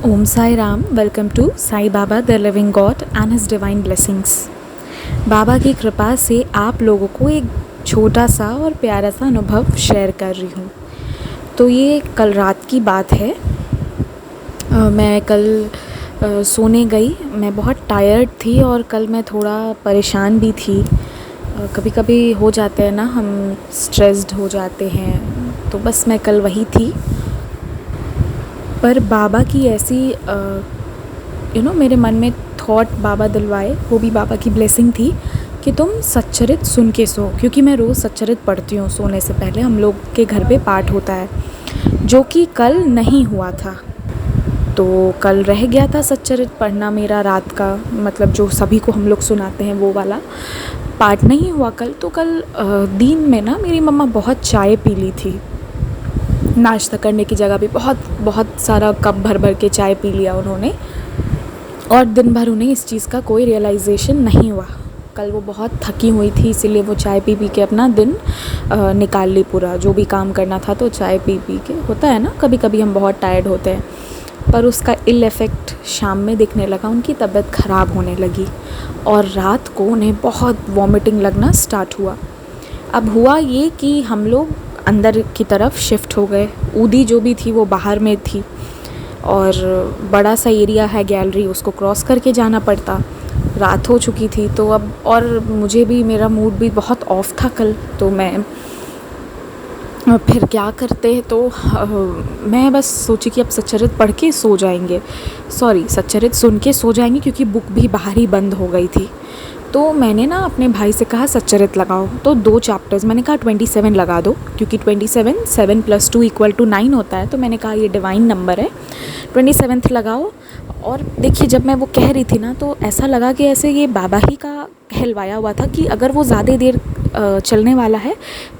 Om Sai Ram, welcome to Sai Baba the Living God and His Divine Blessings। बाबा की कृपा से आप लोगों को एक छोटा सा और प्यारा सा अनुभव शेयर कर रही हूँ। तो ये कल रात की बात है। मैं कल सोने गई। मैं बहुत टायर्ड थी और कल मैं थोड़ा परेशान भी थी। कभी कभी हो जाते हैं ना, हम स्ट्रेस्ड हो जाते हैं। तो बस मैं कल वही थी। पर बाबा की ऐसी मेरे मन में थॉट बाबा दिलवाए, वो भी बाबा की ब्लेसिंग थी कि तुम सच्चरित सुन के सो। क्योंकि मैं रोज़ सच्चरित पढ़ती हूँ सोने से पहले। हम लोग के घर पे पाठ होता है, जो कि कल नहीं हुआ था। तो कल रह गया था सच्चरित पढ़ना मेरा रात का, मतलब जो सभी को हम लोग सुनाते हैं वो वाला पाठ नहीं हुआ कल। तो कल दिन में ना मेरी मम्मा बहुत चाय पी ली थी। नाश्ता करने की जगह भी बहुत सारा कप भर भर के चाय पी लिया उन्होंने, और दिन भर उन्हें इस चीज़ का कोई रियलाइजेशन नहीं हुआ। कल वो बहुत थकी हुई थी, इसीलिए वो चाय पी के अपना दिन निकाल ली पूरा। जो भी काम करना था तो चाय पी के होता है ना, कभी कभी हम बहुत टायर्ड होते हैं। पर उसका इल इफ़ेक्ट शाम में दिखने लगा। उनकी तबीयत ख़राब होने लगी और रात को उन्हें बहुत वॉमिटिंग लगना स्टार्ट हुआ। अब हुआ ये कि हम लोग अंदर की तरफ शिफ्ट हो गए। ऊदी जो भी थी वो बाहर में थी और बड़ा सा एरिया है गैलरी, उसको क्रॉस करके जाना पड़ता। रात हो चुकी थी तो अब, और मुझे भी, मेरा मूड भी बहुत ऑफ था कल। तो मैं फिर क्या करते, तो मैं बस सोची कि अब सच्चरित पढ़ के सो जाएंगे, सच्चरित सुन के सो जाएंगे, क्योंकि बुक भी बाहर ही बंद हो गई थी। तो मैंने ना अपने भाई से कहा सच्चरित लगाओ। तो 2 चैप्टर्स मैंने कहा 27 लगा दो, क्योंकि 27 7 + 2 = 9 होता है। तो मैंने कहा ये डिवाइन नंबर है, 27 लगाओ। और देखिए, जब मैं वो कह रही थी ना, तो ऐसा लगा कि ऐसे ये बाबा ही का कहलवाया हुआ था कि अगर वो ज़्यादा देर चलने वाला है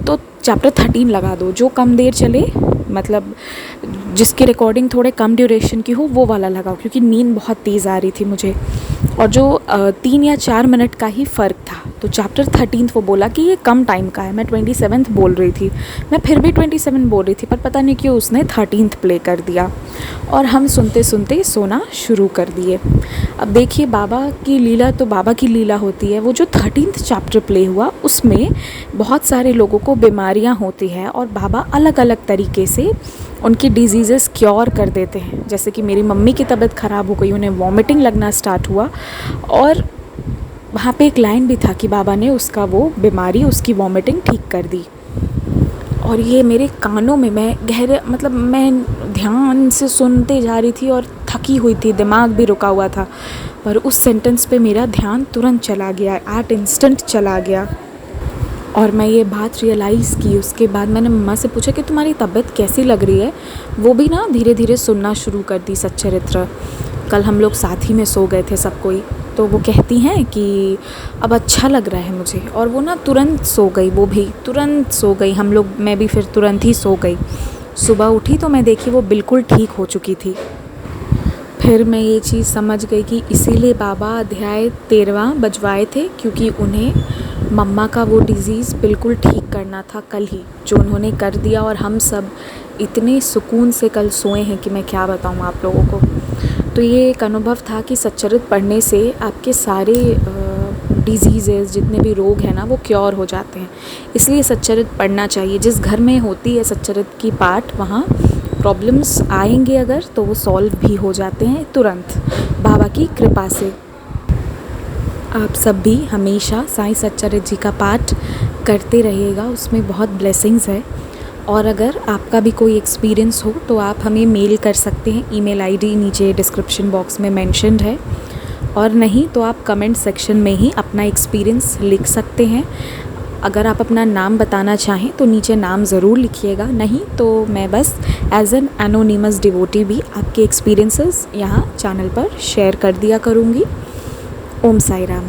तो चैप्टर 13 लगा दो। जो कम देर चले, मतलब जिसकी रिकॉर्डिंग थोड़े कम ड्यूरेशन की हो, वो वाला लगाओ, क्योंकि नींद बहुत तेज़ आ रही थी मुझे। और जो 3 या 4 मिनट का ही फ़र्क था। तो चैप्टर 13 वो बोला कि ये कम टाइम का है। मैं 27 बोल रही थी, मैं फिर भी 27 बोल रही थी, पर पता नहीं क्यों उसने 13 प्ले कर दिया और हम सुनते सुनते सोना शुरू कर दिए। अब देखिए, बाबा की लीला तो बाबा की लीला होती है। वो जो 13 चैप्टर प्ले हुआ, उसमें बहुत सारे लोगों को बीमारियां होती हैं और बाबा अलग अलग तरीके से उनकी डिजीज़ेस क्योर कर देते हैं। जैसे कि मेरी मम्मी की तबीयत ख़राब हो गई, उन्हें वॉमिटिंग लगना स्टार्ट हुआ, और वहाँ पे एक लाइन भी था कि बाबा ने उसका वो बीमारी, उसकी वॉमिटिंग ठीक कर दी। और ये मेरे कानों में, मैं ध्यान से सुनते जा रही थी और थकी हुई थी, दिमाग भी रुका हुआ था। पर उस सेंटेंस पे मेरा ध्यान तुरंत चला गया, एट इंस्टेंट चला गया। और मैं ये बात रियलाइज़ की। उसके बाद मैंने मम्मा से पूछा कि तुम्हारी तबीयत कैसी लग रही है। वो भी ना धीरे धीरे सुनना शुरू कर दी सच्चरित्र। कल हम लोग साथ ही में सो गए थे सब कोई। तो वो कहती हैं कि अब अच्छा लग रहा है मुझे, और वो ना तुरंत सो गई। वो भी तुरंत सो गई। मैं भी फिर तुरंत ही सो गई। सुबह उठी तो मैं देखी वो बिल्कुल ठीक हो चुकी थी। फिर मैं ये चीज़ समझ गई कि इसीलिए बाबा अध्याय 13वां बजवाए थे, क्योंकि उन्हें मम्मा का वो डिज़ीज़ बिल्कुल ठीक करना था कल ही, जो उन्होंने कर दिया। और हम सब इतने सुकून से कल सोए हैं कि मैं क्या बताऊँ आप लोगों को। तो ये एक अनुभव था कि सच्चरित पढ़ने से आपके सारे डिजीज़ेज़, जितने भी रोग हैं ना, वो क्योर हो जाते हैं। इसलिए सच्चरित पढ़ना चाहिए। जिस घर में होती है सच्चरित की पाठ, वहाँ प्रॉब्लम्स आएंगे अगर, तो वो सॉल्व भी हो जाते हैं तुरंत बाबा की कृपा से। आप सब भी हमेशा साईं सच्चरित जी का पाठ करते रहिएगा, उसमें बहुत ब्लेसिंग्स है। और अगर आपका भी कोई एक्सपीरियंस हो तो आप हमें मेल कर सकते हैं। ईमेल आईडी नीचे डिस्क्रिप्शन बॉक्स में मेंशन्ड है, और नहीं तो आप कमेंट सेक्शन में ही अपना एक्सपीरियंस लिख सकते हैं। अगर आप अपना नाम बताना चाहें तो नीचे नाम ज़रूर लिखिएगा, नहीं तो मैं बस एज एन एनोनिमस डिवोटी भी आपके एक्सपीरियंसेस यहाँ चैनल पर शेयर कर दिया करूँगी। ओम साई राम।